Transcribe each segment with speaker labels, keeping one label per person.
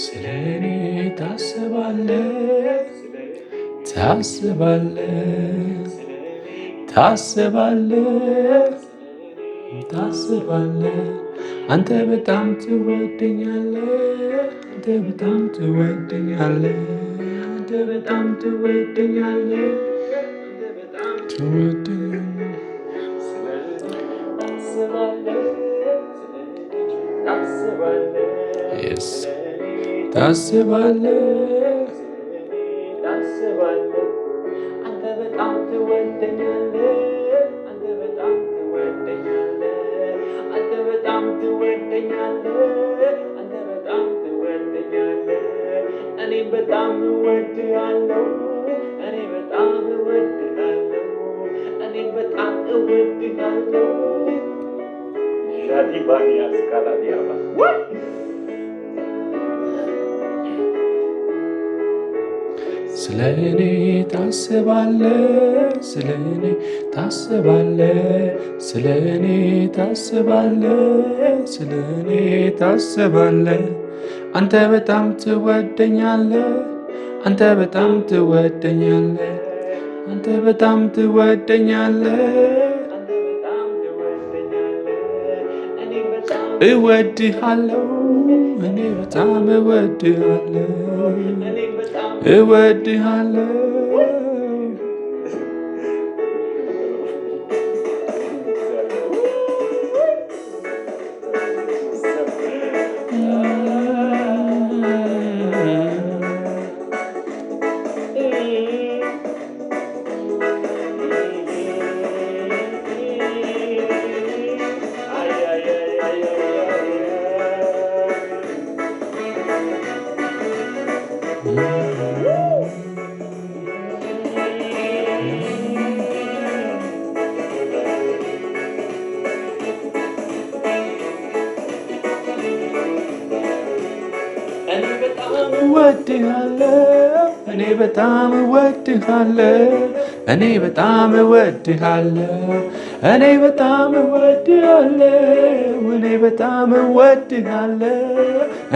Speaker 1: ስለኔ ታስባለህ ታስባለህ ታስባለህ ታስባለህ አንተ በጣም ትወደኛለህ አንተ በጣም ትወደኛለህ አንተ በጣም ትወደኛለህ ትወደኛለህ Yes ታስባለህ አንተ በጣም ትወደኛለህ አንተ በጣም ትወደኛለህ አንተ በጣም ትወደኛለህ አንተ በጣም ትወደኛለህ እኔም በጣም እወድሃለሁ እኔ በጣም እወድሃለሁ እኔም በጣም እወድሃለሁ ሻዲ ባኒያስ ካላዲያባ ስለኔ ታስባለህ ስለኔ ታስባለህ ስለኔ ታስባለህ ስለኔ ታስባለህ አንተ በጣም ትወደኛለህ አንተ በጣም ትወደኛለህ አንተ በጣም ትወደኛለህ እወድሃለሁ እኔ በጣም እወድሃለሁ እወድሃለሁ እኔ በጣም እወድሃለሁ እኔ በጣም እወድሃለሁ እኔ በጣም እወድሃለሁ እኔ በጣም እወድሃለሁ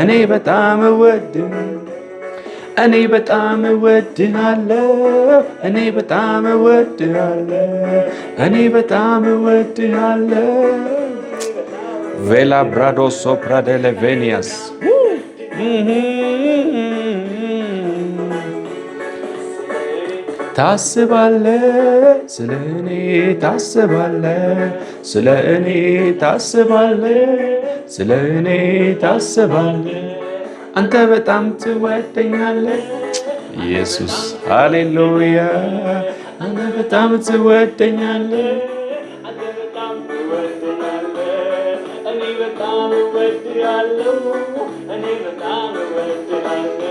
Speaker 1: እኔ በጣም እወድሃለሁ እኔ በጣም እወድሃለሁ እኔ በጣም እወድሃለሁ እኔ በጣም እወድሃለሁ ቬላ ብራዶ ሶፕራ ደለቬኒያስ ታስባለህ ስለኔ ታስባለህ ስለኔ ታስባለህ ስለኔ ታስባለህ አንተ በጣም ትወደኛለህ ኢየሱስ ሃሌሉያ አንተ በጣም ትወደኛለህ አንተ በጣም ትወደኛለህ እኔ በጣም እወድሃለሁ እኔ በጣም እወድሃለሁ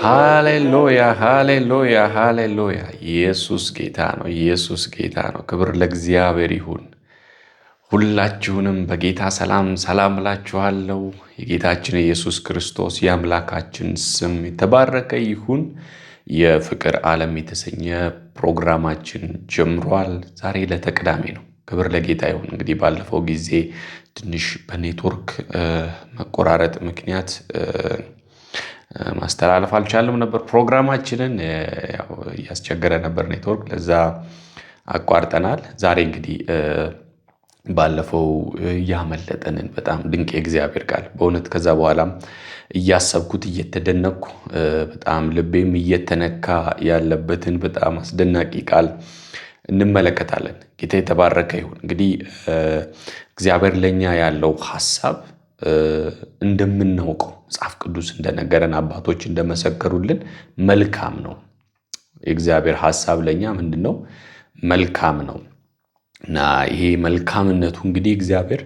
Speaker 1: ሃሌሉያ ሃሌሉያ ሃሌሉያ ኢየሱስ ጌታ ነው ኢየሱስ ጌታ ነው ክብር ለእግዚአብሔር ይሁን ሁላችሁንም በጌታ ሰላም እላችኋለሁ የጌታችን ኢየሱስ ክርስቶስ የአምላካችን ስም የተባረከ ይሁን የፍቅር ዓለም የተሰኘ ፕሮግራማችን ጀምሯል ዛሬ ለተቅዳሜ ነው ክብር ለጌታ ይሁን እንግዲህ ባለፈው ጊዜ ትንሽ በኔትወርክ መቆራረጥ ምክንያት ማስተላለፍ አልቻለም ነበር ፕሮግራማችንን ያው ያስቸገረ ነበር ኔትወርክ ለዛ አቋርጠናል ዛሬ እንግዲህ ባለፈው ያመለጠንን በጣም ድንቅ የእግዚአብሔር ቃል በእውነት ከዛ በኋላም እያሰብኩት እየተደነቅኩ በጣም ልቤም እየተነካ ያለበትን በጣም አስደናቂ ቃል እንመለከታለን ጌታ የተባረከ ይሁን እንግዲህ እግዚአብሔር ለኛ ያለው ሐሳብ እንደምናውቀው መጽሐፍ ቅዱስ እንደነገረን አባቶች እንደመሰከሩልን መልካም ነው የእግዚአብሔር ሐሳብ ለኛ ምንድነው መልካም ነው እና ይሄ መልካምነቱ እንግዲህ እግዚአብሔር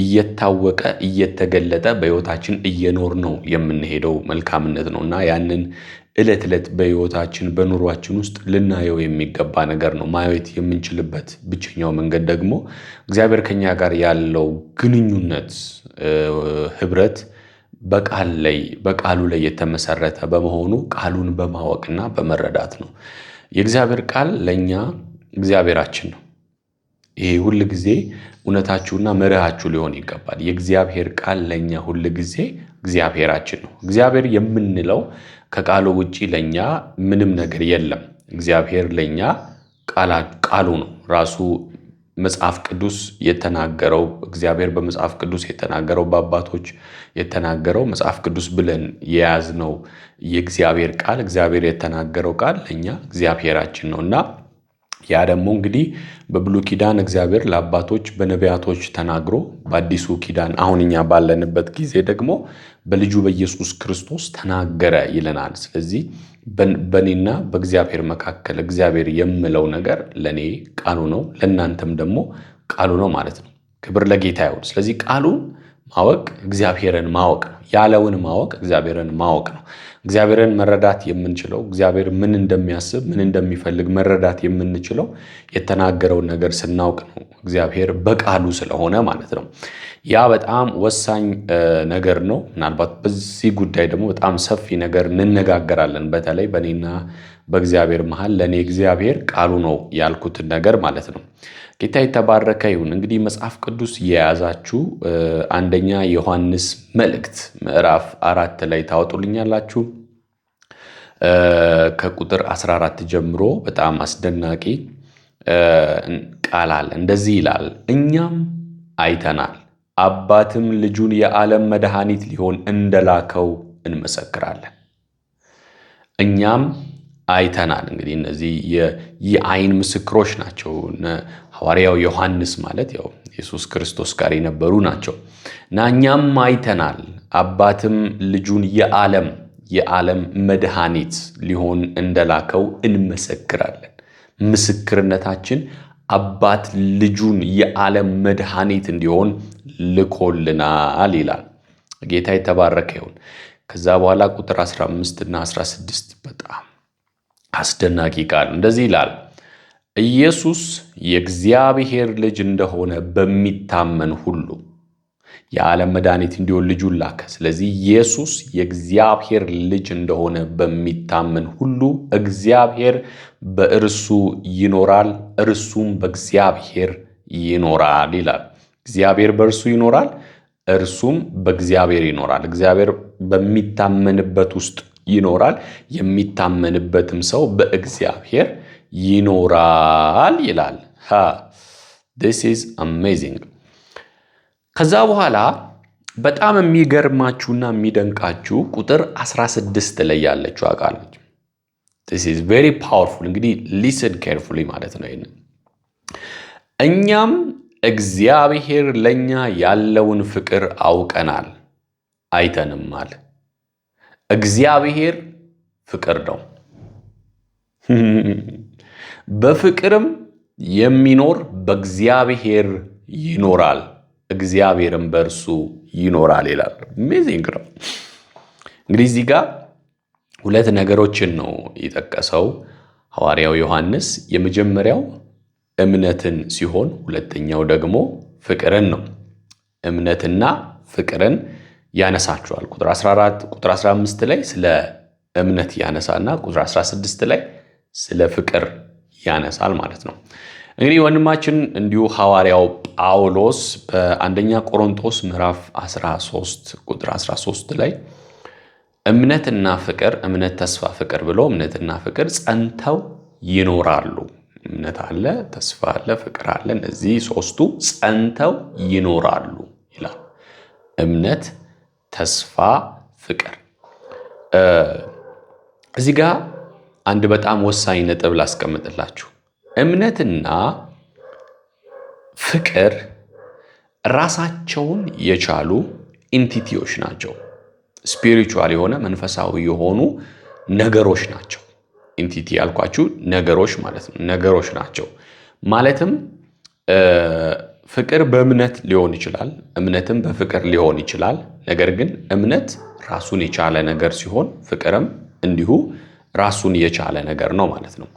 Speaker 1: እየታወቀ እየተገለጠ በሕይወታችን እየኖር ነው የምንሄደው መልካምነት ነውና ያንን ዕለት ዕለት በሕይወታችን በኑሯችን ውስጥ ልናየው የሚገባ ነገር ነው። ማየት የምንችልበት ብቸኛው መንገድ ደግሞ እግዚአብሔር ከኛ ጋር ያለው ግንኙነት ህብረት በቃሉ ላይ የተመሰረተ በመሆኑ ቃሉን በማወቅና በመረዳት ነው። የእግዚአብሔር ቃል ለኛ እግዚአብሔራችን ነው። ይሄ ሁል ጊዜ እውነታችሁና መርሃችሁ ሊሆን ይገባል። የእግዚአብሔር ቃል ለኛ ሁል ጊዜ እግዚአብሔራችን ነው። እግዚአብሔር የምንለው ከቃሉ ውጪ ለኛ ምንም ነገር የለም። እግዚአብሔር ለኛ ቃሉ ነው። ራሱ መጽሐፍ ቅዱስ የተናገረው እግዚአብሔር በመጽሐፍ ቅዱስ የተናገረው በአባቶች የተናገረው መጽሐፍ ቅዱስ ብለን የያዝነው የእግዚአብሔር ቃል እግዚአብሔር የተናገረው ቃል ለኛ እግዚአብሔራችን ነውና ያ ደግሞ እንግዲህ በብሉይ ኪዳን እግዚአብሔር ለአባቶች በነቢያቶች ተናግሮ በአዲሱ ኪዳን አሁን እኛ ባለንበት ጊዜ ደግሞ በልጁ በኢየሱስ ክርስቶስ ተናገረ ይለናል። ስለዚህ በእኔና በእግዚአብሔር መካከል እግዚአብሔር የምለው ነገር ለኔ ቃሉ ነው፣ ለእናንተም ደግሞ ቃሉ ነው ማለት ነው። ክብር ለጌታ ይሁን። ስለዚህ ቃሉን ማወቅ እግዚአብሔርን ማወቅ ነው። ያለውን ማወቅ እግዚአብሔርን ማወቅ ነው። እግዚአብሔርን መረዳት የምንችለው እግዚአብሔር ምን እንደሚያስብ ምን እንደሚፈልግ መረዳት የምንችለው የተናገረውን ነገር ስናውቅ ነው። እግዚአብሔር በቃሉ ስለሆነ ማለት ነው። ያ በጣም ወሳኝ ነገር ነው። ምናልባት በዚህ ጉዳይ ደግሞ በጣም ሰፊ ነገር እንነጋገራለን። በተለይ በእኔና በእግዚአብሔር መሃል ለእኔ እግዚአብሔር ቃሉ ነው ያልኩትን ነገር ማለት ነው። ጌታ የተባረከ ይሁን። እንግዲህ መጽሐፍ ቅዱስ የያዛችሁ አንደኛ ዮሐንስ መልእክት ምዕራፍ 4 ላይ ታወጡልኛላችሁ። ከቁጥር 14 ጀምሮ በጣም አስደናቂ ቃል አለ። እንደዚህ ይላል፣ እኛም አይተናል፣ አባትም ልጁን የዓለም መድኃኒት ሊሆን እንደላከው እንመሰክራለን። እኛም አይተናል። እንግዲህ እነዚህ የዓይን ምስክሮች ናቸው። ሐዋርያው ዮሐንስ ማለት ያው ኢየሱስ ክርስቶስ ጋር የነበሩ ናቸው እና እኛም አይተናል አባትም ልጁን የዓለም መድኃኒት ሊሆን እንደላከው እንመሰክራለን። ምስክርነታችን አባት ልጁን የዓለም መድኃኒት እንዲሆን ልኮልናል ይላል። ጌታ የተባረከ ይሁን። ከዛ በኋላ ቁጥር 15 እና 16 በጣም አስደናቂ ቃል እንደዚህ ይላል፣ ኢየሱስ የእግዚአብሔር ልጅ እንደሆነ በሚታመን ሁሉ የዓለም መድኃኒት እንዲሆን ልጁን ላከ። ስለዚህ ኢየሱስ የእግዚአብሔር ልጅ እንደሆነ በሚታመን ሁሉ እግዚአብሔር በእርሱ ይኖራል፣ እርሱም በእግዚአብሔር ይኖራል ይላል። እግዚአብሔር በእርሱ ይኖራል፣ እርሱም በእግዚአብሔር ይኖራል። እግዚአብሔር በሚታመንበት ውስጥ ይኖራል፣ የሚታመንበትም ሰው በእግዚአብሔር ይኖራል ይላል። this is amazing። ከዛ በኋላ በጣም የሚገርማችሁና የሚደንቃችሁ ቁጥር 16 ላይ ያለችው ቃል ነች። this is very powerful። እንግዲህ listen carefully ማለት ነው። ይሄን እኛም እግዚአብሔር ለኛ ያለውን ፍቅር አውቀናል አይተንማል። እግዚአብሔር ፍቅር ነው። በፍቅርም የሚኖር በእግዚአብሔር ይኖራል፣ እግዚአብሔርም በእርሱ ይኖራል ይላል። አሜዚንግ ነው። እንግዲህ እዚህ ጋር ሁለት ነገሮችን ነው የጠቀሰው ሐዋርያው ዮሐንስ። የመጀመሪያው እምነትን ሲሆን ሁለተኛው ደግሞ ፍቅርን ነው። እምነትና ፍቅርን ያነሳቸዋል። ቁጥር 14 ቁጥር 15 ላይ ስለ እምነት ያነሳና ቁጥር 16 ላይ ስለ ፍቅር ያነሳል ማለት ነው። እንግዲህ ወንድማችን እንዲሁ ሐዋርያው ጳውሎስ በአንደኛ ቆሮንቶስ ምዕራፍ 13 ቁጥር 13 ላይ እምነትና ፍቅር፣ እምነት፣ ተስፋ፣ ፍቅር ብሎ እምነትና ፍቅር ጸንተው ይኖራሉ። እምነት አለ፣ ተስፋ አለ፣ ፍቅር አለ። እነዚህ ሶስቱ ጸንተው ይኖራሉ ይላል። እምነት፣ ተስፋ፣ ፍቅር። እዚህ ጋር አንድ በጣም ወሳኝ ነጥብ ላስቀምጥላችሁ። እምነትና ፍቅር ራሳቸውን የቻሉ ኢንቲቲዎች ናቸው። ስፒሪቹዋል የሆነ መንፈሳዊ የሆኑ ነገሮች ናቸው። ኢንቲቲ ያልኳችሁ ነገሮች ማለት ነው። ነገሮች ናቸው ማለትም ፍቅር በእምነት ሊሆን ይችላል፣ እምነትም በፍቅር ሊሆን ይችላል። ነገር ግን እምነት ራሱን የቻለ ነገር ሲሆን ፍቅርም እንዲሁ ራሱን የቻለ ነገር ነው ማለት ነው።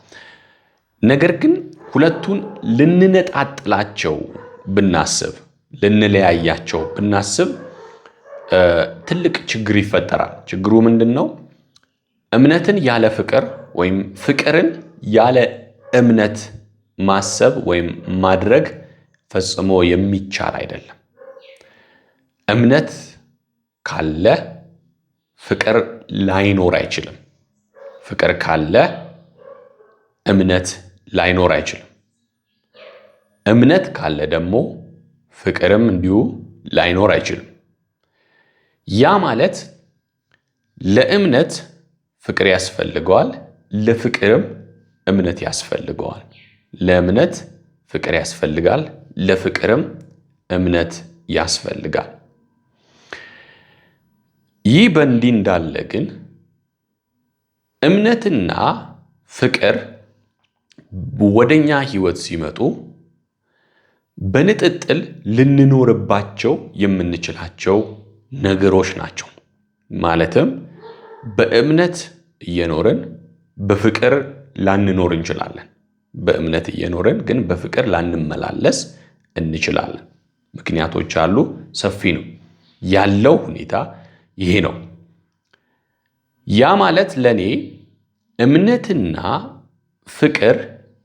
Speaker 1: ነገር ግን ሁለቱን ልንነጣጥላቸው ብናስብ፣ ልንለያያቸው ብናስብ ትልቅ ችግር ይፈጠራል። ችግሩ ምንድነው? እምነትን ያለ ፍቅር ወይም ፍቅርን ያለ እምነት ማሰብ ወይም ማድረግ ፈጽሞ የሚቻል አይደለም። እምነት ካለ ፍቅር ላይኖር አይችልም። ፍቅር ካለ እምነት ላይኖር አይችልም። እምነት ካለ ደግሞ ፍቅርም እንዲሁ ላይኖር አይችልም። ያ ማለት ለእምነት ፍቅር ያስፈልገዋል፣ ለፍቅርም እምነት ያስፈልገዋል። ለእምነት ፍቅር ያስፈልጋል፣ ለፍቅርም እምነት ያስፈልጋል። ይህ በእንዲህ እንዳለ ግን እምነትና ፍቅር ወደኛ ህይወት ሲመጡ በንጥጥል ልንኖርባቸው የምንችላቸው ነገሮች ናቸው። ማለትም በእምነት እየኖርን በፍቅር ላንኖር እንችላለን። በእምነት እየኖርን ግን በፍቅር ላንመላለስ እንችላለን። ምክንያቶች አሉ፣ ሰፊ ነው ያለው ሁኔታ ይሄ ነው። ያ ማለት ለኔ እምነትና ፍቅር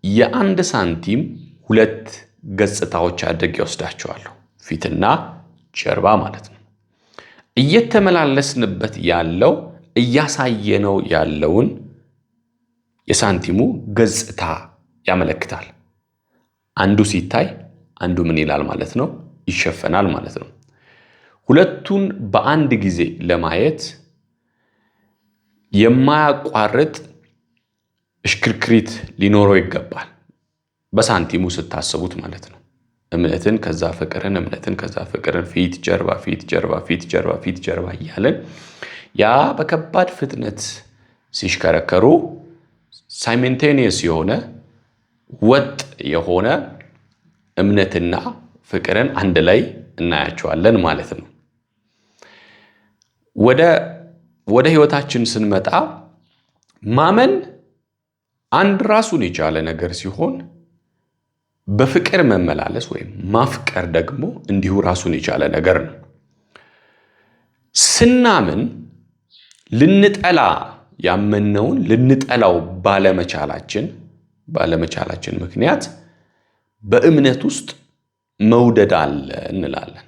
Speaker 1: የአንድ ሳንቲም ሁለት ገጽታዎች አድርጌ ወስዳቸዋለሁ። ፊትና ጀርባ ማለት ነው። እየተመላለስንበት ያለው እያሳየነው ያለውን የሳንቲሙ ገጽታ ያመለክታል። አንዱ ሲታይ አንዱ ምን ይላል ማለት ነው? ይሸፈናል ማለት ነው። ሁለቱን በአንድ ጊዜ ለማየት የማያቋርጥ እሽክርክሪት ሊኖረው ይገባል። በሳንቲሙ ስታስቡት ማለት ነው። እምነትን ከዛ ፍቅርን፣ እምነትን ከዛ ፍቅርን፣ ፊት ጀርባ፣ ፊት ጀርባ፣ ፊት ጀርባ፣ ፊት ጀርባ እያለን ያ በከባድ ፍጥነት ሲሽከረከሩ ሳይመንቴኒየስ የሆነ ወጥ የሆነ እምነትና ፍቅርን አንድ ላይ እናያቸዋለን ማለት ነው። ወደ ህይወታችን ስንመጣ ማመን አንድ ራሱን የቻለ ነገር ሲሆን በፍቅር መመላለስ ወይም ማፍቀር ደግሞ እንዲሁ ራሱን የቻለ ነገር ነው። ስናምን ልንጠላ ያመነውን ልንጠላው ባለመቻላችን ምክንያት በእምነት ውስጥ መውደድ አለ እንላለን።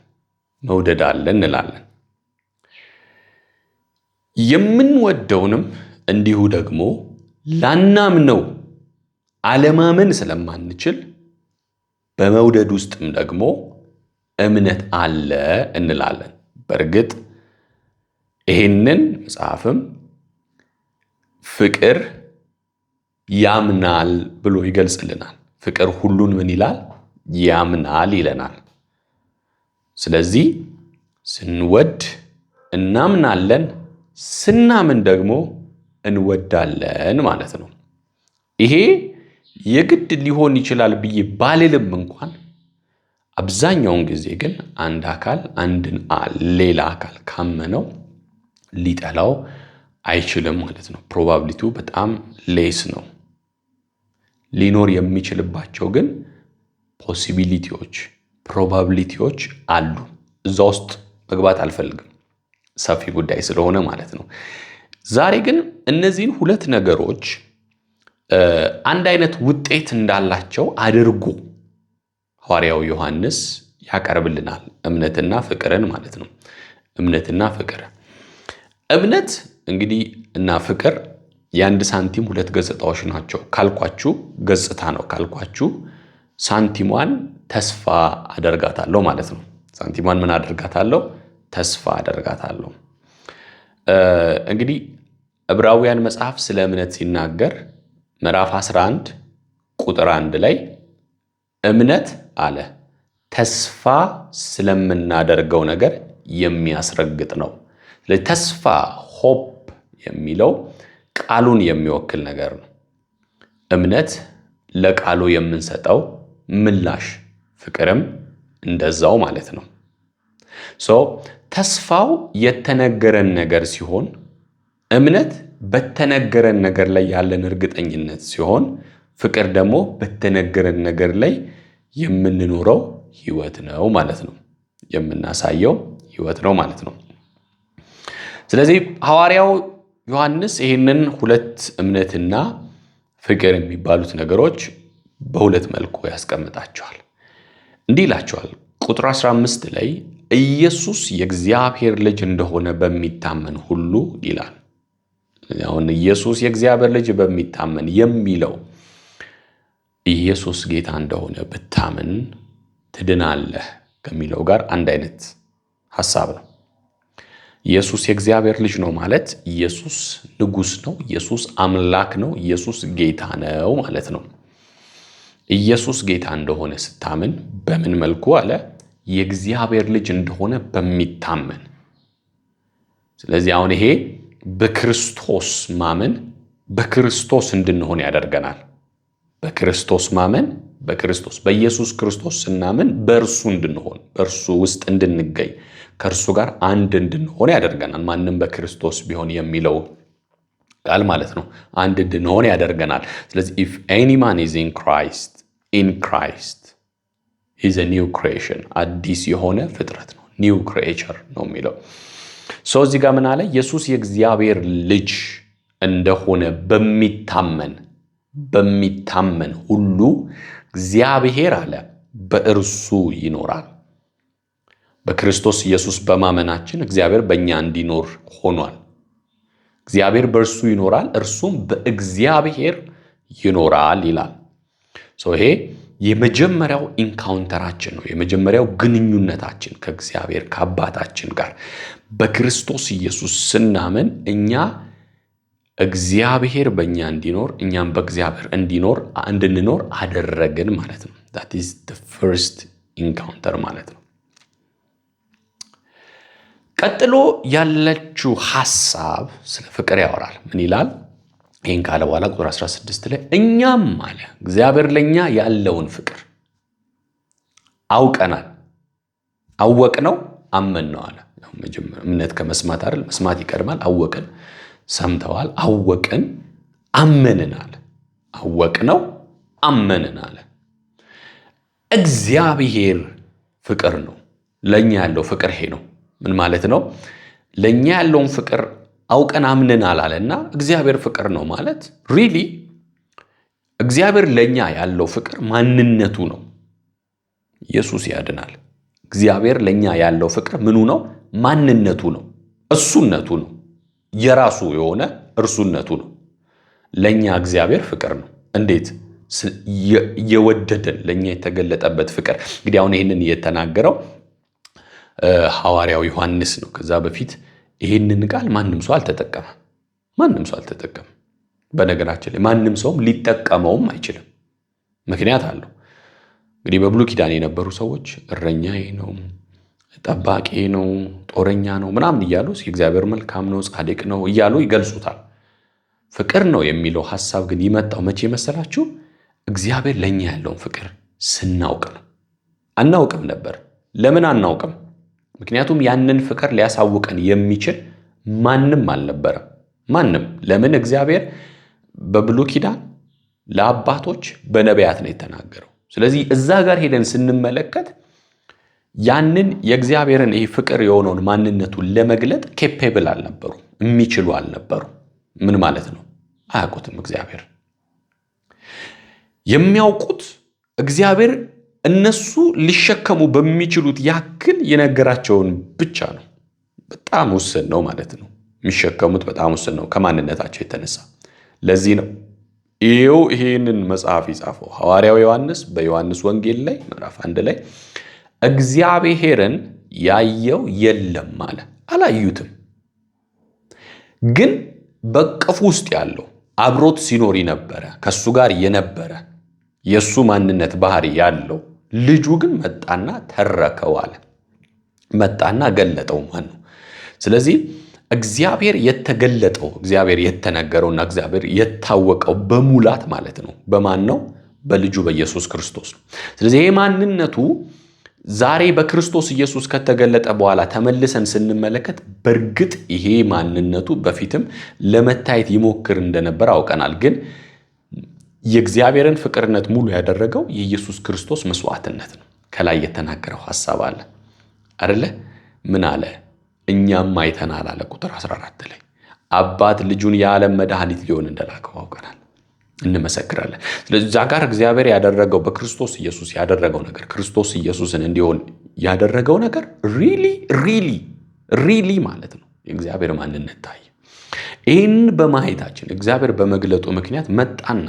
Speaker 1: የምንወደውንም እንዲሁ ደግሞ ላናምነው አለማመን ስለማንችል በመውደድ ውስጥም ደግሞ እምነት አለ እንላለን። በእርግጥ ይሄንን መጽሐፍም ፍቅር ያምናል ብሎ ይገልጽልናል። ፍቅር ሁሉን ምን ይላል? ያምናል ይለናል። ስለዚህ ስንወድ እናምናለን፣ ስናምን ደግሞ እንወዳለን ማለት ነው። ይሄ የግድ ሊሆን ይችላል ብዬ ባልልም እንኳን አብዛኛውን ጊዜ ግን አንድ አካል አንድን ሌላ አካል ካመነው ሊጠላው አይችልም ማለት ነው። ፕሮባቢሊቲው በጣም ሌስ ነው። ሊኖር የሚችልባቸው ግን ፕሮባቢሊቲዎች አሉ። እዛ ውስጥ መግባት አልፈልግም፣ ሰፊ ጉዳይ ስለሆነ ማለት ነው። ዛሬ ግን እነዚህን ሁለት ነገሮች አንድ አይነት ውጤት እንዳላቸው አድርጎ ሐዋርያው ዮሐንስ ያቀርብልናል። እምነትና ፍቅርን ማለት ነው። እምነትና ፍቅር እምነት እንግዲህ እና ፍቅር የአንድ ሳንቲም ሁለት ገጽታዎች ናቸው ካልኳችሁ፣ ገጽታ ነው ካልኳችሁ፣ ሳንቲሟን ተስፋ አደርጋታለሁ ማለት ነው። ሳንቲሟን ምን አደርጋታለሁ? ተስፋ አደርጋታለሁ። እንግዲህ ዕብራውያን መጽሐፍ ስለ እምነት ሲናገር ምዕራፍ 11 ቁጥር 1 ላይ እምነት አለ ተስፋ ስለምናደርገው ነገር የሚያስረግጥ ነው። ተስፋ ሆፕ የሚለው ቃሉን የሚወክል ነገር ነው። እምነት ለቃሉ የምንሰጠው ምላሽ፣ ፍቅርም እንደዛው ማለት ነው። ተስፋው የተነገረን ነገር ሲሆን እምነት በተነገረን ነገር ላይ ያለን እርግጠኝነት ሲሆን ፍቅር ደግሞ በተነገረን ነገር ላይ የምንኖረው ህይወት ነው ማለት ነው። የምናሳየው ህይወት ነው ማለት ነው። ስለዚህ ሐዋርያው ዮሐንስ ይህንን ሁለት እምነትና ፍቅር የሚባሉት ነገሮች በሁለት መልኩ ያስቀምጣቸዋል። እንዲህ ይላቸዋል ቁጥር 15 ላይ ኢየሱስ የእግዚአብሔር ልጅ እንደሆነ በሚታመን ሁሉ ይላል። አሁን ኢየሱስ የእግዚአብሔር ልጅ በሚታመን የሚለው ኢየሱስ ጌታ እንደሆነ ብታምን ትድናለህ ከሚለው ጋር አንድ አይነት ሐሳብ ነው። ኢየሱስ የእግዚአብሔር ልጅ ነው ማለት ኢየሱስ ንጉሥ ነው፣ ኢየሱስ አምላክ ነው፣ ኢየሱስ ጌታ ነው ማለት ነው። ኢየሱስ ጌታ እንደሆነ ስታምን በምን መልኩ አለ? የእግዚአብሔር ልጅ እንደሆነ በሚታመን። ስለዚህ አሁን ይሄ በክርስቶስ ማመን በክርስቶስ እንድንሆን ያደርገናል። በክርስቶስ ማመን በኢየሱስ ክርስቶስ ስናምን በእርሱ እንድንሆን፣ በእርሱ ውስጥ እንድንገኝ፣ ከእርሱ ጋር አንድ እንድንሆን ያደርገናል። ማንም በክርስቶስ ቢሆን የሚለው ቃል ማለት ነው አንድ እንድንሆን ያደርገናል። ስለዚህ if any man is in Christ is a new creation፣ አዲስ የሆነ ፍጥረት ነው፣ new creature ነው የሚለው። እዚህ ጋር ምን አለ? ኢየሱስ የእግዚአብሔር ልጅ እንደሆነ በሚታመን ሁሉ እግዚአብሔር አለ በእርሱ ይኖራል። በክርስቶስ ኢየሱስ በማመናችን እግዚአብሔር በእኛ እንዲኖር ሆኗል። እግዚአብሔር በእርሱ ይኖራል፣ እርሱም በእግዚአብሔር ይኖራል ይላል። ይሄ የመጀመሪያው ኢንካውንተራችን ነው። የመጀመሪያው ግንኙነታችን ከእግዚአብሔር ከአባታችን ጋር በክርስቶስ ኢየሱስ ስናምን እኛ እግዚአብሔር በእኛ እንዲኖር እኛም በእግዚአብሔር እንድንኖር አደረግን ማለት ነው። that is the first encounter ማለት ነው። ቀጥሎ ያለችው ሐሳብ ስለ ፍቅር ያወራል። ምን ይላል? ይህን ካለ በኋላ ቁጥር 16 ላይ እኛም አለ እግዚአብሔር ለኛ ያለውን ፍቅር አውቀናል፣ አወቅነው፣ አመንነው አለ። እምነት ከመስማት አይደል? መስማት ይቀድማል። አወቅን፣ ሰምተዋል፣ አወቅን፣ አመንን አለ። አወቅነው፣ አመንን አለ። እግዚአብሔር ፍቅር ነው። ለኛ ያለው ፍቅር ይሄ ነው። ምን ማለት ነው? ለኛ ያለውን ፍቅር አውቀን አምነናል አለና እግዚአብሔር ፍቅር ነው ማለት ሪሊ እግዚአብሔር ለኛ ያለው ፍቅር ማንነቱ ነው። ኢየሱስ ያድናል። እግዚአብሔር ለኛ ያለው ፍቅር ምኑ ነው? ማንነቱ ነው፣ እሱነቱ ነው፣ የራሱ የሆነ እርሱነቱ ነው። ለኛ እግዚአብሔር ፍቅር ነው። እንዴት? የወደደን ለኛ የተገለጠበት ፍቅር። እንግዲህ አሁን ይህንን የተናገረው ሐዋርያው ዮሐንስ ነው። ከዛ በፊት ይህንን ቃል ማንም ሰው አልተጠቀመም። በነገራችን ላይ ማንም ሰውም ሊጠቀመውም አይችልም። ምክንያት አለው። እንግዲህ በብሉይ ኪዳን የነበሩ ሰዎች እረኛዬ ነው፣ ጠባቂ ነው፣ ጦረኛ ነው ምናምን እያሉ የእግዚአብሔር መልካም ነው፣ ጻድቅ ነው እያሉ ይገልጹታል። ፍቅር ነው የሚለው ሐሳብ ግን ይመጣው መቼ መሰላችሁ? እግዚአብሔር ለኛ ያለውን ፍቅር ስናውቅ ነው። አናውቅም ነበር። ለምን አናውቅም? ምክንያቱም ያንን ፍቅር ሊያሳውቀን የሚችል ማንም አልነበረም። ማንም። ለምን? እግዚአብሔር በብሉይ ኪዳን ለአባቶች በነቢያት ነው የተናገረው። ስለዚህ እዛ ጋር ሄደን ስንመለከት ያንን የእግዚአብሔርን ይሄ ፍቅር የሆነውን ማንነቱን ለመግለጥ ኬፔብል አልነበሩ፣ የሚችሉ አልነበሩ። ምን ማለት ነው? አያውቁትም። እግዚአብሔር የሚያውቁት እግዚአብሔር እነሱ ሊሸከሙ በሚችሉት ያክል የነገራቸውን ብቻ ነው። በጣም ውስን ነው ማለት ነው። የሚሸከሙት በጣም ውስን ነው ከማንነታቸው የተነሳ። ለዚህ ነው ይህንን መጽሐፍ የጻፈው ሐዋርያው ዮሐንስ በዮሐንስ ወንጌል ላይ ምዕራፍ 1 ላይ እግዚአብሔርን ያየው የለም አለ። አላዩትም፣ ግን በቅፉ ውስጥ ያለው አብሮት ሲኖር የነበረ ከሱ ጋር የነበረ የሱ ማንነት ባህሪ ያለው ልጁ ግን መጣና ተረከው አለ። መጣና ገለጠው። ማን ነው? ስለዚህ እግዚአብሔር የተገለጠው እግዚአብሔር የተነገረውና እግዚአብሔር የታወቀው በሙላት ማለት ነው በማን ነው? በልጁ በኢየሱስ ክርስቶስ ነው። ስለዚህ ይሄ ማንነቱ ዛሬ በክርስቶስ ኢየሱስ ከተገለጠ በኋላ ተመልሰን ስንመለከት በእርግጥ ይሄ ማንነቱ በፊትም ለመታየት ይሞክር እንደነበር አውቀናል። ግን የእግዚአብሔርን ፍቅርነት ሙሉ ያደረገው የኢየሱስ ክርስቶስ መስዋዕትነት ነው። ከላይ የተናገረው ሐሳብ አለ አይደለ? ምን አለ? እኛም አይተናል አለ ቁጥር 14 ላይ አባት ልጁን የዓለም መድኃኒት ሊሆን እንደላከው አውቀናል፣ እንመሰክራለን። ስለዚህ እዛ ጋር እግዚአብሔር ያደረገው በክርስቶስ ኢየሱስ ያደረገው ነገር ክርስቶስ ኢየሱስን እንዲሆን ያደረገው ነገር ሪሊ ማለት ነው የእግዚአብሔር ማንነት ታየ። ይህን በማየታችን እግዚአብሔር በመግለጡ ምክንያት መጣና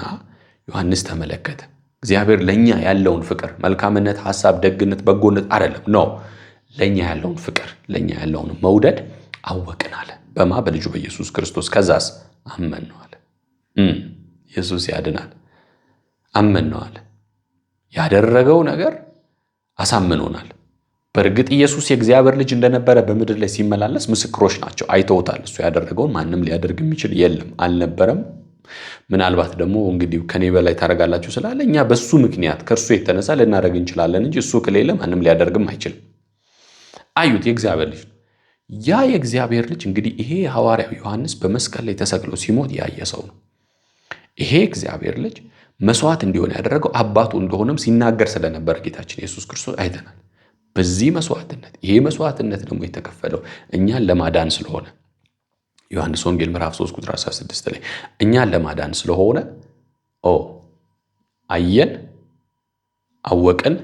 Speaker 1: ዮሐንስ ተመለከተ። እግዚአብሔር ለእኛ ያለውን ፍቅር፣ መልካምነት፣ ሐሳብ፣ ደግነት፣ በጎነት አይደለም ነው ለእኛ ያለውን ፍቅር፣ ለእኛ ያለውን መውደድ አወቅን አለ። በማ በልጁ በኢየሱስ ክርስቶስ። ከዛስ አመን ነው አለ። ኢየሱስ ያድናል። አመን ነው አለ። ያደረገው ነገር አሳምኖናል። በእርግጥ ኢየሱስ የእግዚአብሔር ልጅ እንደነበረ በምድር ላይ ሲመላለስ ምስክሮች ናቸው፣ አይተውታል። እሱ ያደረገውን ማንም ሊያደርግ የሚችል የለም፣ አልነበረም። ምናልባት ደግሞ እንግዲህ ከኔ በላይ ታደርጋላችሁ ስላለ እኛ በሱ ምክንያት ከእርሱ የተነሳ ልናደርግ እንችላለን እንጂ እሱ ከሌለ ማንም ሊያደርግም አይችልም። አዩት፣ የእግዚአብሔር ልጅ። ያ የእግዚአብሔር ልጅ እንግዲህ ይሄ ሐዋርያው ዮሐንስ በመስቀል ላይ ተሰቅሎ ሲሞት ያየ ሰው ነው። ይሄ እግዚአብሔር ልጅ መስዋዕት እንዲሆን ያደረገው አባቱ እንደሆነም ሲናገር ስለነበረ ጌታችን ኢየሱስ ክርስቶስ አይተናል። በዚህ መስዋዕትነት፣ ይሄ መስዋዕትነት ደግሞ የተከፈለው እኛን ለማዳን ስለሆነ ዮሐንስ ወንጌል ምዕራፍ 3 ቁጥር 16 ላይ እኛን ለማዳን ስለሆነ አየን፣ አወቅን፣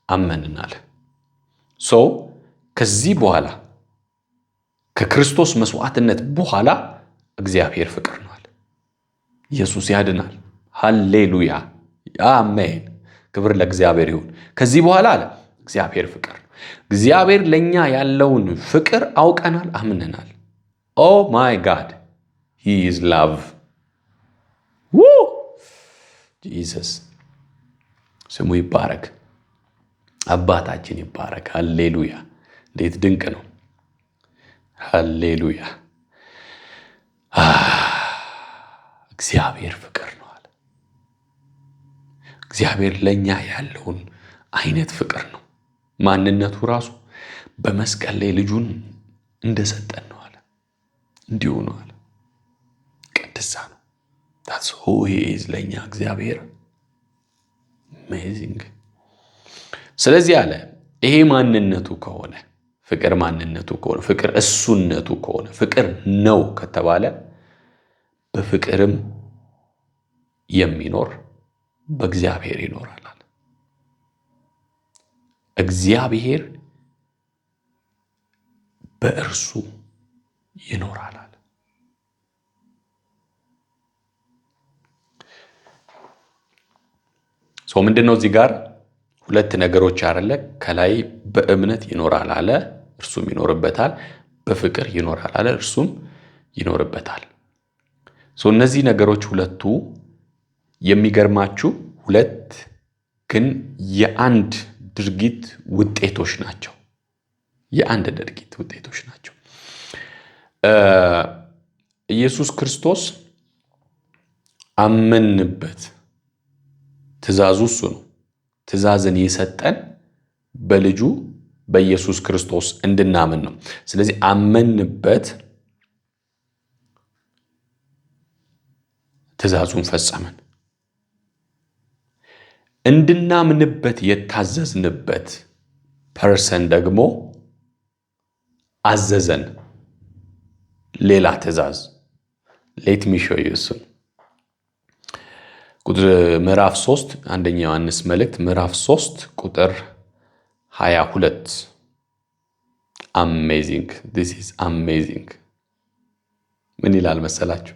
Speaker 1: አመንን አለ። ከዚህ በኋላ ከክርስቶስ መስዋዕትነት በኋላ እግዚአብሔር ፍቅር ነው አለ። ኢየሱስ ያድናል። ሃሌሉያ አሜን። ክብር ለእግዚአብሔር ይሁን። ከዚህ በኋላ አለ እግዚአብሔር ፍቅር ነው። እግዚአብሔር ለኛ ያለውን ፍቅር አውቀናል፣ አምነናል። ኦ ማይ ጋድ ሂ ኢዝ ላቭ። ጂሰስ ስሙ ይባረክ፣ አባታችን ይባረክ። ሃሌሉያ! እንዴት ድንቅ ነው! ሃሌሉያ! እግዚአብሔር ፍቅር ነው አለ። እግዚአብሔር ለኛ ያለውን አይነት ፍቅር ነው። ማንነቱ ራሱ በመስቀል ላይ ልጁን እንደሰጠን ነው አለ። እንዲሁ ነው አለ። ቅድሳ ነው። that's who he is ለኛ እግዚአብሔር amazing። ስለዚህ አለ ይሄ ማንነቱ ከሆነ ፍቅር ማንነቱ ከሆነ ፍቅር እሱነቱ ከሆነ ፍቅር ነው ከተባለ በፍቅርም የሚኖር በእግዚአብሔር ይኖራል። እግዚአብሔር በእርሱ ይኖራል። ምንድነው እዚህ ጋር ሁለት ነገሮች አለ። ከላይ በእምነት ይኖራል አለ፣ እርሱም ይኖርበታል። በፍቅር ይኖራል አለ፣ እርሱም ይኖርበታል። እነዚህ ነገሮች ሁለቱ የሚገርማችሁ ሁለት ግን የአንድ ድርጊት ውጤቶች ናቸው። የአንድ ድርጊት ውጤቶች ናቸው። ኢየሱስ ክርስቶስ አመንበት። ትእዛዙ እሱ ነው። ትእዛዝን የሰጠን በልጁ በኢየሱስ ክርስቶስ እንድናምን ነው። ስለዚህ አመንበት፣ ትእዛዙን ፈጸመን። እንድናምንበት የታዘዝንበት ፐርሰን ደግሞ አዘዘን ሌላ ትእዛዝ። ሌት ሚ ሾው ዩ እሱን ቁጥር ምዕራፍ 3 አንደኛ ዮሐንስ መልእክት ምዕራፍ 3 ቁጥር 22 አሜዚንግ this is amazing። ምን ይላል መሰላችሁ?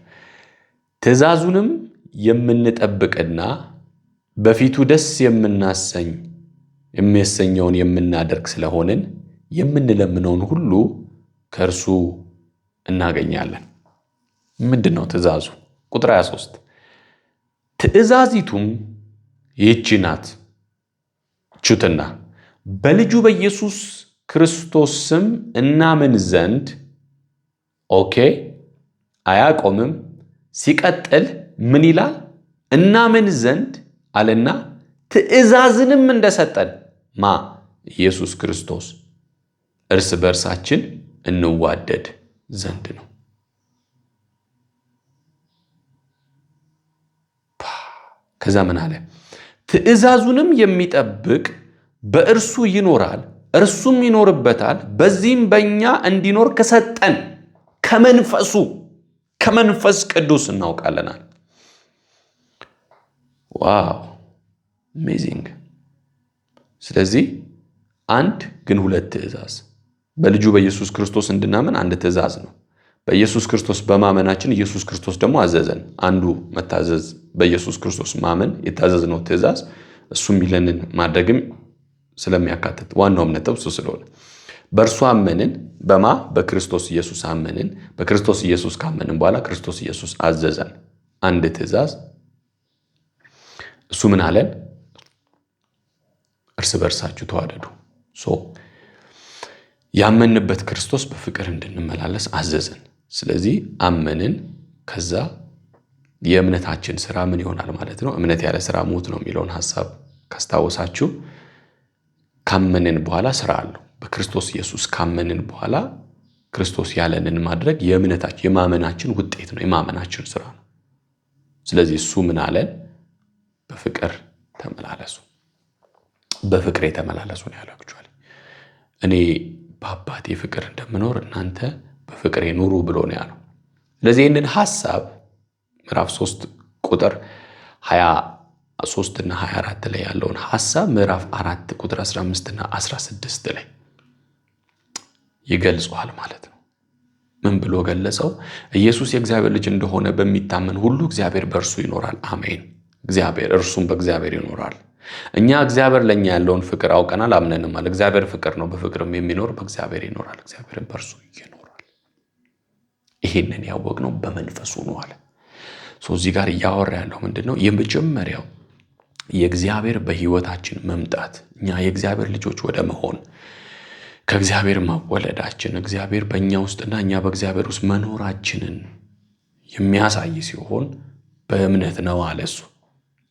Speaker 1: ትእዛዙንም የምንጠብቅና በፊቱ ደስ የሚያሰኘውን የምናደርግ ስለሆንን የምንለምነውን ሁሉ ከእርሱ እናገኛለን። ምንድነው ትእዛዙ? ቁጥር 23 ትእዛዚቱም ይህች ናት፣ ቹትና በልጁ በኢየሱስ ክርስቶስ ስም እናምን ዘንድ። አያቆምም። ሲቀጥል ምን ይላል? እናምን ዘንድ አለና ትእዛዝንም እንደሰጠን ኢየሱስ ክርስቶስ እርስ በርሳችን እንዋደድ ዘንድ ነው። ከዛ ምን አለ? ትእዛዙንም የሚጠብቅ በእርሱ ይኖራል፣ እርሱም ይኖርበታል። በዚህም በእኛ እንዲኖር ከሰጠን ከመንፈስ ቅዱስ እናውቃለናል። ዋው አሜዚንግ። ስለዚህ አንድ ግን ሁለት ትእዛዝ። በልጁ በኢየሱስ ክርስቶስ እንድናምን አንድ ትእዛዝ ነው። በኢየሱስ ክርስቶስ በማመናችን ኢየሱስ ክርስቶስ ደግሞ አዘዘን። አንዱ መታዘዝ በኢየሱስ ክርስቶስ ማመን የታዘዝነው ትእዛዝ እሱ የሚለንን ማድረግም ስለሚያካትት ዋናውም ነጥብ እሱ ስለሆነ በእርሱ አመንን። በክርስቶስ ኢየሱስ አመንን። በክርስቶስ ኢየሱስ ካመንን በኋላ ክርስቶስ ኢየሱስ አዘዘን አንድ ትእዛዝ። እሱ ምን አለን? እርስ በርሳችሁ ተዋደዱ። ያመንበት ክርስቶስ በፍቅር እንድንመላለስ አዘዘን። ስለዚህ አመንን። ከዛ የእምነታችን ስራ ምን ይሆናል ማለት ነው? እምነት ያለ ስራ ሞት ነው የሚለውን ሐሳብ ካስታወሳችሁ ካመንን በኋላ ስራ አለው። በክርስቶስ ኢየሱስ ካመንን በኋላ ክርስቶስ ያለንን ማድረግ የማመናችን ውጤት ነው፣ የማመናችን ስራ ነው። ስለዚህ እሱ ምን አለን? በፍቅር ተመላለሱ። በፍቅር የተመላለሱ ነው ያለው። እኔ በአባቴ ፍቅር እንደምኖር እናንተ በፍቅር ኑሩ ብሎ ነው ያለው። ስለዚህ ይህንን ሐሳብ ምዕራፍ 3 ቁጥር 23 እና 24 ላይ ያለውን ሐሳብ ምዕራፍ 4 ቁጥር 15 እና 16 ላይ ይገልጸዋል ማለት ነው። ምን ብሎ ገለጸው? ኢየሱስ የእግዚአብሔር ልጅ እንደሆነ በሚታመን ሁሉ እግዚአብሔር በእርሱ ይኖራል። አሜን። እርሱም በእግዚአብሔር ይኖራል። እኛ እግዚአብሔር ለኛ ያለውን ፍቅር አውቀናል፣ አምነንማል። እግዚአብሔር ፍቅር ነው፣ በፍቅርም የሚኖር በእግዚአብሔር ይኖራል፣ እግዚአብሔርም በእርሱ ይኖራል። ይሄንን ያወቅነው በመንፈሱ ነው አለ። እዚህ ጋር እያወራ ያለው ምንድነው? የመጀመሪያው የእግዚአብሔር በህይወታችን መምጣት፣ እኛ የእግዚአብሔር ልጆች ወደ መሆን ከእግዚአብሔር መወለዳችን፣ እግዚአብሔር በእኛ ውስጥና እኛ በእግዚአብሔር ውስጥ መኖራችንን የሚያሳይ ሲሆን በእምነት ነው አለ። እሱ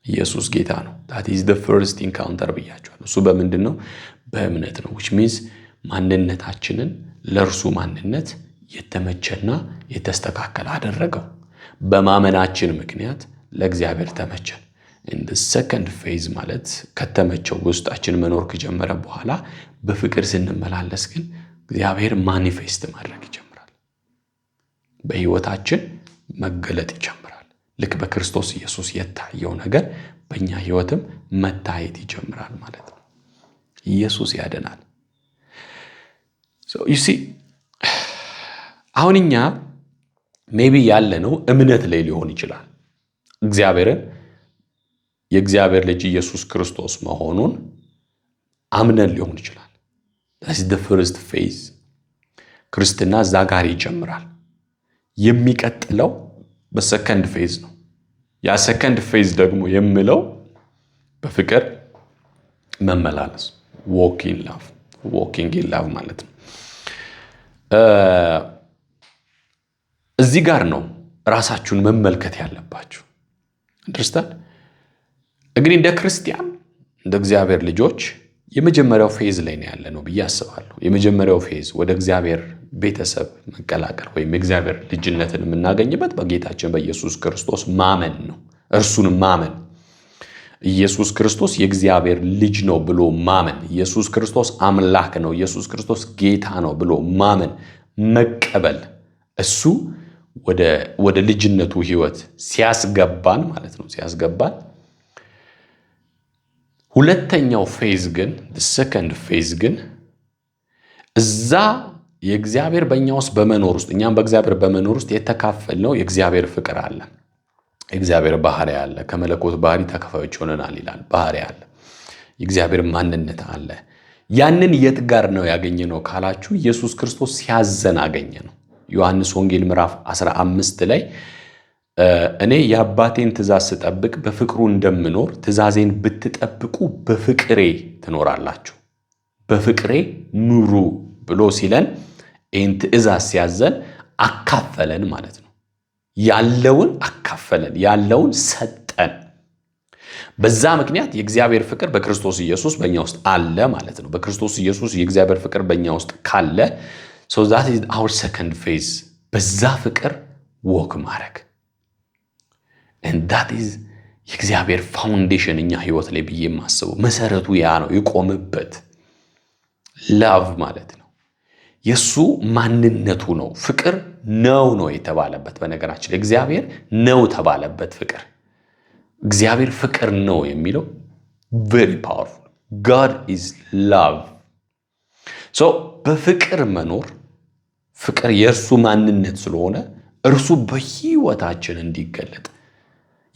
Speaker 1: ኢየሱስ ጌታ ነው። that is the first encounter ብያቸዋለሁ። እሱ በምንድን ነው? በእምነት ነው። which means ማንነታችንን ለእርሱ ማንነት የተመቸና የተስተካከለ አደረገው። በማመናችን ምክንያት ለእግዚአብሔር ተመቸን። in the second phase ማለት ከተመቸው ውስጣችን መኖር ከጀመረ በኋላ በፍቅር ስንመላለስ ግን እግዚአብሔር ማኒፌስት ማድረግ ይጀምራል። በህይወታችን መገለጥ ይጀምራል። ልክ በክርስቶስ ኢየሱስ የታየው ነገር በእኛ ህይወትም መታየት ይጀምራል ማለት ነው። ኢየሱስ ያድናል። you see አሁን እኛ ሜቢ ያለነው እምነት ላይ ሊሆን ይችላል። እግዚአብሔርን የእግዚአብሔር ልጅ ኢየሱስ ክርስቶስ መሆኑን አምነን ሊሆን ይችላል። that's the first phase። ክርስትና እዛ ጋር ይጀምራል። የሚቀጥለው በሰከንድ ፌዝ ነው። ያ ሰከንድ ፌዝ ደግሞ የሚለው በፍቅር መመላለስ walking in love ማለት ነው። እዚህ ጋር ነው ራሳችሁን መመልከት ያለባችሁ። አንደርስታንድ። እንግዲህ እንደ ክርስቲያን እንደ እግዚአብሔር ልጆች የመጀመሪያው ፌዝ ላይ ነው ያለነው ብዬ አስባለሁ። የመጀመሪያው ፌዝ ወደ እግዚአብሔር ቤተሰብ መቀላቀል ወይም የእግዚአብሔር ልጅነትን የምናገኝበት በጌታችን በኢየሱስ ክርስቶስ ማመን ነው። እርሱን ማመን፣ ኢየሱስ ክርስቶስ የእግዚአብሔር ልጅ ነው ብሎ ማመን፣ ኢየሱስ ክርስቶስ አምላክ ነው፣ ኢየሱስ ክርስቶስ ጌታ ነው ብሎ ማመን፣ መቀበል፣ እሱ ወደ ልጅነቱ ህይወት ሲያስገባን ማለት ነው። ሲያስገባን ሁለተኛው ፌዝ ግን ሰከንድ ፌዝ ግን እዛ የእግዚአብሔር በእኛ ውስጥ በመኖር ውስጥ እኛም በእግዚአብሔር በመኖር ውስጥ የተካፈልነው የእግዚአብሔር ፍቅር አለ፣ የእግዚአብሔር ባህሪ አለ። ከመለኮት ባህሪ ተካፋዮች ሆነናል ይላል። ባህሪ አለ፣ የእግዚአብሔር ማንነት አለ። ያንን የት ጋር ነው ያገኘነው ካላችሁ ኢየሱስ ክርስቶስ ሲያዘን አገኘነው። ዮሐንስ ወንጌል ምዕራፍ 15 ላይ እኔ የአባቴን ትእዛዝ ስጠብቅ በፍቅሩ እንደምኖር ትእዛዜን ብትጠብቁ በፍቅሬ ትኖራላችሁ፣ በፍቅሬ ኑሩ ብሎ ሲለን ይህን ትእዛዝ ሲያዘን አካፈለን ማለት ነው። ያለውን አካፈለን፣ ያለውን ሰጠን። በዛ ምክንያት የእግዚአብሔር ፍቅር በክርስቶስ ኢየሱስ በእኛ ውስጥ አለ ማለት ነው። በክርስቶስ ኢየሱስ የእግዚአብሔር ፍቅር በእኛ ውስጥ ካለ so that is our second phase በዛ ፍቅር ወክ ማድረግ and that is የእግዚአብሔር ፋውንዴሽን እኛ ህይወት ላይ ብዬ የማስበው መሰረቱ ያ ነው የቆመበት ላቭ ማለት ነው። የሱ ማንነቱ ነው። ፍቅር ነው የተባለበት በነገራችን ላይ እግዚአብሔር ነው ተባለበት ፍቅር እግዚአብሔር ፍቅር ነው የሚለው very powerful God is love so በፍቅር መኖር ፍቅር የእርሱ ማንነት ስለሆነ እርሱ በህይወታችን እንዲገለጥ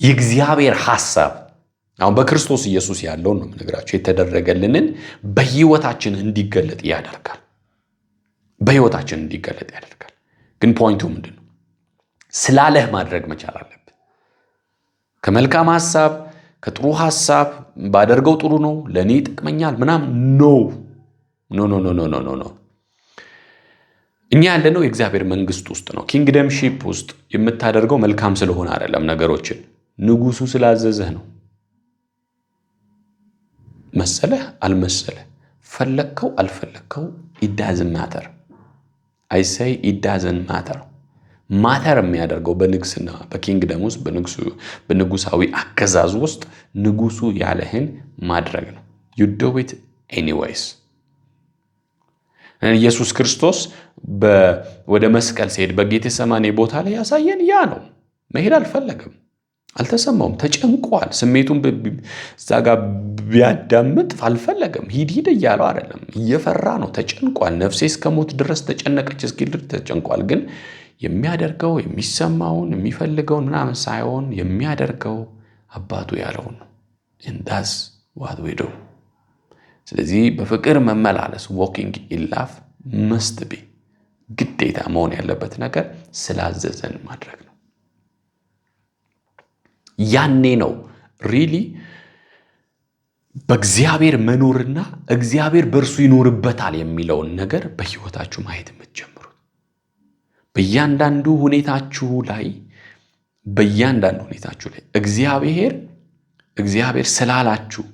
Speaker 1: የእግዚአብሔር ሐሳብ አሁን በክርስቶስ ኢየሱስ ያለው ነው የምነግራችሁ የተደረገልንን በህይወታችን እንዲገለጥ ያደርጋል። በህይወታችን እንዲገለጥ ያደርጋል። ግን ፖይንቱ ምንድነው? ስላለህ ማድረግ መቻል አለብን። ከመልካም ሐሳብ ከጥሩ ሐሳብ ባደርገው ጥሩ ነው ለኔ ይጠቅመኛል ምናምን ኖ እኛ ያለነው የእግዚአብሔር መንግስት ውስጥ ነው። ኪንግደም ሺፕ ውስጥ የምታደርገው መልካም ስለሆነ አይደለም ነገሮችን ንጉሱ ስላዘዘህ ነው። መሰለህ አልመሰለህ ፈለከው አልፈለከው it doesn't matter I say it doesn't matter ማተር የሚያደርገው በንግስና በኪንግደም ውስጥ በንጉሳዊ አገዛዝ ውስጥ ንጉሱ ያለህን ማድረግ ነው። you do it anyways ኢየሱስ ክርስቶስ ወደ መስቀል ሲሄድ በጌቴሰማኒ ቦታ ላይ ያሳየን ያ ነው። መሄድ አልፈለገም፣ አልተሰማውም፣ ተጨንቋል። ስሜቱን ዛጋ ቢያዳምጥ አልፈለገም። ሂድ እያለው አይደለም፣ እየፈራ ነው፣ ተጨንቋል። ነፍሴ እስከ ሞት ድረስ ተጨነቀች እስኪል ተጨንቋል። ግን የሚያደርገው የሚሰማውን የሚፈልገውን ምናምን ሳይሆን የሚያደርገው አባቱ ያለውን ነው። and that's what we do ስለዚህ በፍቅር መመላለስ walking in love must be ግዴታ መሆን ያለበት ነገር ስላዘዘን ማድረግ ነው። ያኔ ነው ሪሊ በእግዚአብሔር መኖርና እግዚአብሔር በእርሱ ይኖርበታል የሚለውን ነገር በህይወታችሁ ማየት የምትጀምሩት። በእያንዳንዱ ሁኔታችሁ ላይ እግዚአብሔር ስላላችሁ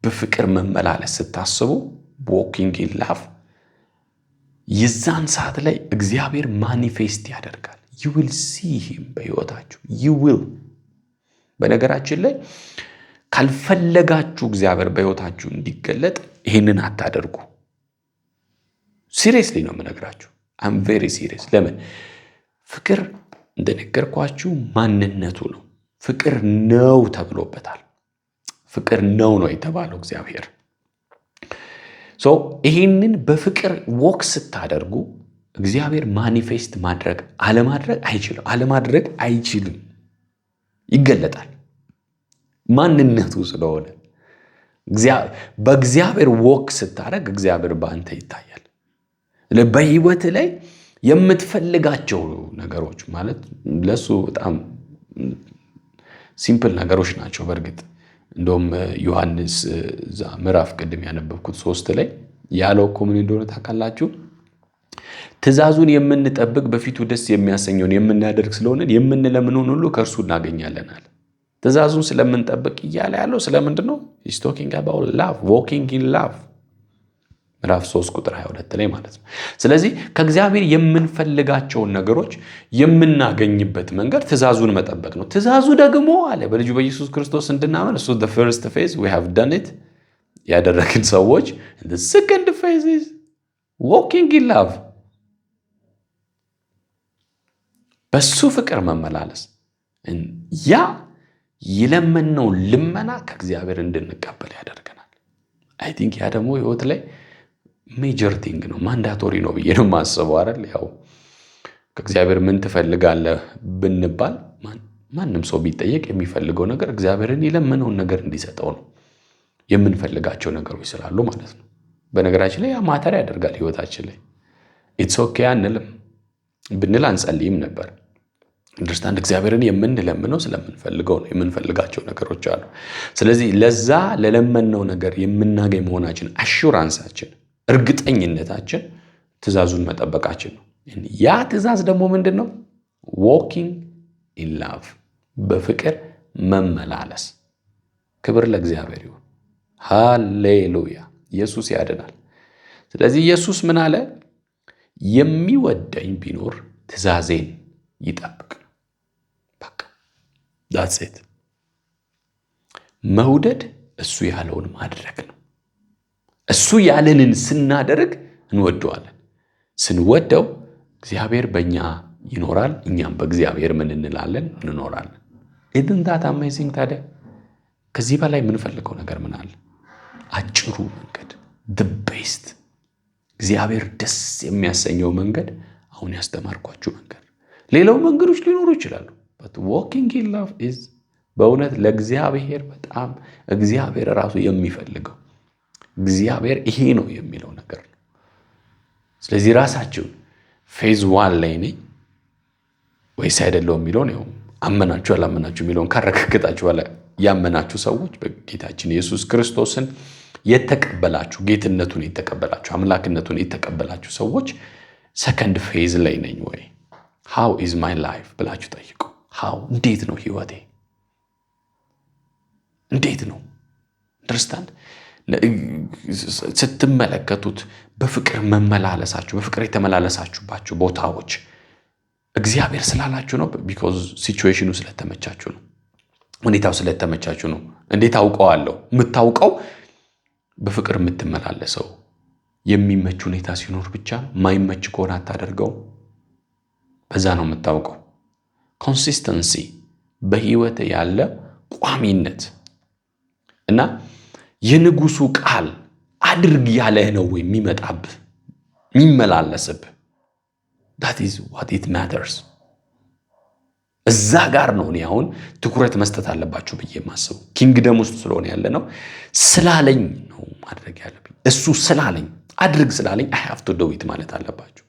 Speaker 1: በፍቅር መመላለስ ስታስቡ walking in love የዛን ሰዓት ላይ እግዚአብሔር ማኒፌስት ያደርጋል። you will see him በህይወታችሁ you will በነገራችን ላይ ካልፈለጋችሁ እግዚአብሔር በህይወታችሁ እንዲገለጥ ይሄንን አታደርጉ። ሲሪየስሊ ነው የምነግራችሁ። I'm very serious ለምን ፍቅር እንደነገርኳችሁ ማንነቱ ነው። ፍቅር ነው ተብሎበታል። ፍቅር ነው የተባለው እግዚአብሔር so ይሄንን በፍቅር ወክ ስታደርጉ እግዚአብሔር ማኒፌስት አለማድረግ አይችልም ይገለጣል። ማንነቱ ስለሆነ በእግዚአብሔር ወክ ስታደርግ እግዚአብሔር በአንተ ይታያል። በህይወት ላይ የምትፈልጋቸው ነገሮች ማለት ለሱ በጣም ሲምፕል ነገሮች ናቸው። በእርግጥ እንደውም ዮሐንስ ምዕራፍ ቅድም ያነበብኩት 3 ላይ ያለው ምን እንደሆነ ታውቃላችሁ? ትእዛዙን የምንጠብቅ በፊቱ ደስ የሚያሰኘውን የምናደርግ ስለሆነ የምንለምነውን ሁሉ ከእርሱ እናገኛለናል። ትእዛዙን ስለምንጠብቅ እያለ ያለው ስለምንድነው? he's talking about love, walking in love ምዕራፍ 3 ቁጥር 22 ላይ ማለት ነው። ስለዚህ ከእግዚአብሔር የምንፈልጋቸውን ነገሮች የምናገኝበት መንገድ ትእዛዙን መጠበቅ ነው። ትእዛዙ ደግሞ አለ በልጁ በኢየሱስ ክርስቶስ እንድናመን እሱ the first phase we have done it ያደረግን ሰዎች the second phase is walking in love በሱ ፍቅር መመላለስ ያ ይለመነው ልመና ከእግዚአብሔር እንድንቀበል ያደርገናል። I think ያ ደግሞ ህይወት ላይ ሜጀር ቲንግ ነው፣ ማንዳቶሪ ነው ብዬ ነው የማስበው አይደል? ያው ከእግዚአብሔር ምን ትፈልጋለህ ብንባል ማንም ሰው ቢጠየቅ የሚፈልገው ነገር እግዚአብሔርን የለመነውን ነገር እንዲሰጠው ነው። የምንፈልጋቸው ነገሮች ስላሉ ማለት ነው። በነገራችን ላይ ያ ማተር ያደርጋል ህይወታችን ላይ። ኢትስ ኦኬ አንልም ብንል አንጸልይም ነበር። አንደርስታንድ እግዚአብሔርን የምንለምነው ስለምንፈልገው ነው። የምንፈልጋቸው ነገሮች አሉ። ስለዚህ ለዛ ለለመነው ነገር የምናገኝ መሆናችን አሹራንሳችን እርግጠኝነታችን ትእዛዙን መጠበቃችን ነው። ያ ትእዛዝ ደግሞ ምንድነው? walking in love በፍቅር መመላለስ ክብር ለእግዚአብሔር ይሁን። ሃሌሉያ! ኢየሱስ ያድናል። ስለዚህ ኢየሱስ ምን አለ? የሚወደኝ ቢኖር ትእዛዜን ይጠብቅ። በቃ that's it። መውደድ እሱ ያለውን ማድረግ ነው። እሱ ያለንን ስናደርግ እንወደዋለን። ስንወደው እግዚአብሔር በእኛ ይኖራል፣ እኛም በእግዚአብሔር ምን እንላለን? እንኖራለን። isn't that amazing? ታዲያ ከዚህ በላይ የምንፈልገው ነገር ምን አለ? አጭሩ መንገድ the best እግዚአብሔር ደስ የሚያሰኘው መንገድ አሁን ያስተማርኳችሁ መንገድ። ሌላው መንገዶች ሊኖሩ ይችላሉ። but walking in love is በእውነት ለእግዚአብሔር በጣም እግዚአብሔር ራሱ የሚፈልገው እግዚአብሔር ይሄ ነው የሚለው ነገር ነው። ስለዚህ ራሳችሁ ፌዝ 1 ላይ ነኝ ወይስ አይደለም የሚለውን ነው አመናችሁ አላመናችሁ የሚለውን ካረጋገጣችሁ በኋላ ያመናችሁ ሰዎች በጌታችን ኢየሱስ ክርስቶስን የተቀበላችሁ ጌትነቱን የተቀበላችሁ አምላክነቱን የተቀበላችሁ ሰዎች ሰከንድ ፌዝ ላይ ነኝ ወይ? how is my life ብላችሁ ጠይቁ። how እንዴት ነው ህይወቴ? እንዴት ነው? አንደርስታንድ ስትመለከቱት በፍቅር መመላለሳችሁ በፍቅር የተመላለሳችሁባችሁ ቦታዎች እግዚአብሔር ስላላችሁ ነው? ቢኮዝ ሲቹዌሽኑ ስለተመቻችሁ ነው? ሁኔታው ስለተመቻችሁ ነው? እንዴት አውቀዋለሁ? የምታውቀው በፍቅር የምትመላለሰው የሚመች ሁኔታ ሲኖር ብቻ ነው። ማይመች ከሆነ አታደርገው። በዛ ነው የምታውቀው። ኮንሲስተንሲ በህይወት ያለ ቋሚነት እና የንጉሱ ቃል አድርግ ያለህ ነው የሚመጣብህ የሚመላለስብህ። that is what it matters። እዛ ጋር ነው እኔ አሁን ትኩረት መስጠት አለባችሁ ብዬ የማስበው። ኪንግደም ውስጥ ስለሆነ ያለ ነው። ስላለኝ ነው ማድረግ ያለብኝ። እሱ ስላለኝ አድርግ ስላለኝ I have to do it ማለት አለባችሁ።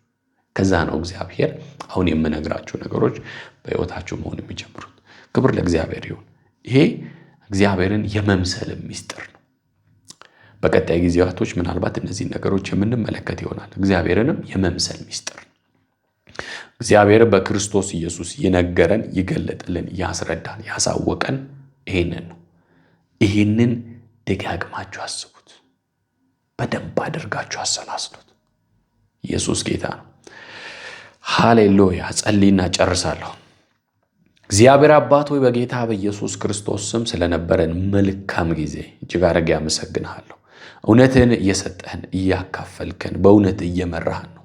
Speaker 1: ከዛ ነው እግዚአብሔር አሁን የምነግራችሁ ነገሮች በህይወታችሁ መሆን የሚጀምሩት። ክብር ለእግዚአብሔር ይሁን። ይሄ እግዚአብሔርን የመምሰል ምስጢር ነው። በቀጣይ ጊዜያቶች ምናልባት እነዚህ ነገሮች የምንመለከት ይሆናል። እግዚአብሔርንም የመምሰል ምስጢር ነው። እግዚአብሔር በክርስቶስ ኢየሱስ የነገረን ይገለጥልን ያስረዳን ያሳወቀን ይሄንን ነው። ይሄንን ደጋግማችሁ አስቡት። በደንብ አድርጋችሁ አሰላስሉት። ኢየሱስ ጌታ ነው። ሃሌሉያ። ጸልይና ጨርሳለሁ። እግዚአብሔር አባት ሆይ በጌታ በኢየሱስ ክርስቶስ ስም ስለነበረን መልካም ጊዜ እጅግ አድርጌ አመሰግንሃለሁ። እውነትን እየሰጠህን እያካፈልከን በእውነት እየመራህን ነው።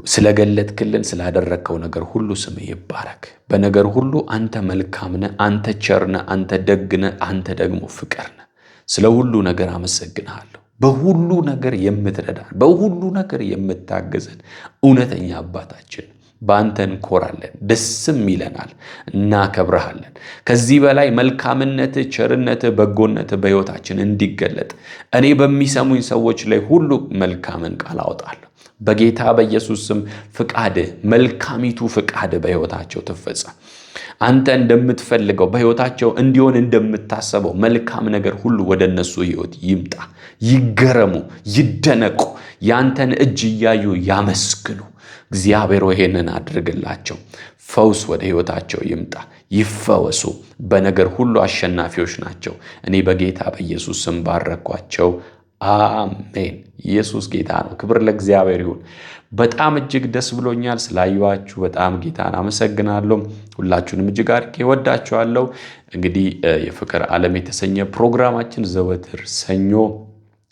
Speaker 1: ስለገለጥክልን ስላደረግከው ነገር ሁሉ ስምህ ይባረክ። በነገር ሁሉ አንተ መልካም ነህ፣ አንተ ቸር ነህ፣ አንተ ደግ ነህ፣ አንተ ደግሞ ፍቅር ነህ። ስለ ሁሉ ነገር አመሰግንሃለሁ። በሁሉ ነገር የምትረዳን በሁሉ ነገር የምታገዘን እውነተኛ አባታችን በአንተ እንኮራለን፣ ደስም ይለናል፣ እናከብረሃለን። ከዚህ በላይ መልካምነትህ፣ ቸርነትህ፣ በጎነትህ በሕይወታችን እንዲገለጥ እኔ በሚሰሙኝ ሰዎች ላይ ሁሉ መልካምን ቃል አወጣለሁ። በጌታ በኢየሱስ ስም ፍቃድህ፣ መልካሚቱ ፍቃድህ በሕይወታቸው ትፈጸም። አንተ እንደምትፈልገው በሕይወታቸው እንዲሆን እንደምታሰበው መልካም ነገር ሁሉ ወደ እነሱ ሕይወት ይምጣ። ይገረሙ፣ ይደነቁ፣ ያንተን እጅ እያዩ ያመስግኑ። እግዚአብሔር ይሄንን አድርግላቸው። ፈውስ ወደ ሕይወታቸው ይምጣ፣ ይፈወሱ። በነገር ሁሉ አሸናፊዎች ናቸው። እኔ በጌታ በኢየሱስ ስም ባረኳቸው። አሜን። ኢየሱስ ጌታ ነው። ክብር ለእግዚአብሔር ይሁን። በጣም እጅግ ደስ ብሎኛል ስላየኋችሁ። በጣም ጌታን አመሰግናለሁ። ሁላችሁንም እጅግ አድርጌ እወዳችኋለሁ። እንግዲህ የፍቅር ዓለም የተሰኘ ፕሮግራማችን ዘወትር ሰኞ፣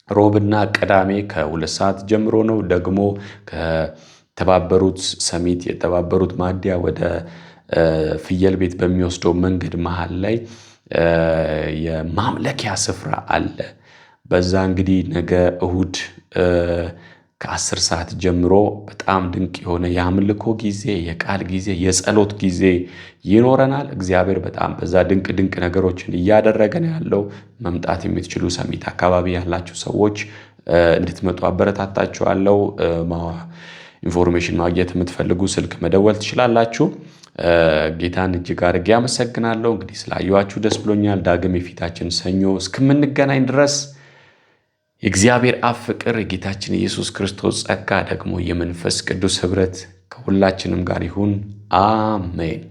Speaker 1: ሮብና ቅዳሜ ከ2 ሰዓት ጀምሮ ነው። ደግሞ ከተባበሩት ሰሚት የተባበሩት ማዲያ ወደ ፍየል ቤት በሚወስደው መንገድ መሃል ላይ የማምለኪያ ስፍራ አለ። በዛ እንግዲህ ነገ እሁድ ከ10 ሰዓት ጀምሮ በጣም ድንቅ የሆነ የአምልኮ ጊዜ፣ የቃል ጊዜ፣ የጸሎት ጊዜ ይኖረናል። እግዚአብሔር በጣም በዛ ድንቅ ነገሮችን እያደረገ ነው ያለው። መምጣት የምትችሉ ሰሚት አካባቢ ያላችሁ ሰዎች እንድትመጡ አበረታታችኋለሁ። ኢንፎርሜሽን ማግኘት የምትፈልጉ ስልክ መደወል ትችላላችሁ። ጌታን እጅግ አድርጌ አመሰግናለሁ። እንግዲህ ስላየኋችሁ ደስ ብሎኛል። ዳግም የፊታችን ሰኞ እስከምንገናኝ ድረስ የእግዚአብሔር አብ ፍቅር፣ የጌታችን ኢየሱስ ክርስቶስ ጸጋ፣ ደግሞ የመንፈስ ቅዱስ ኅብረት ከሁላችንም ጋር ይሁን። አሜን።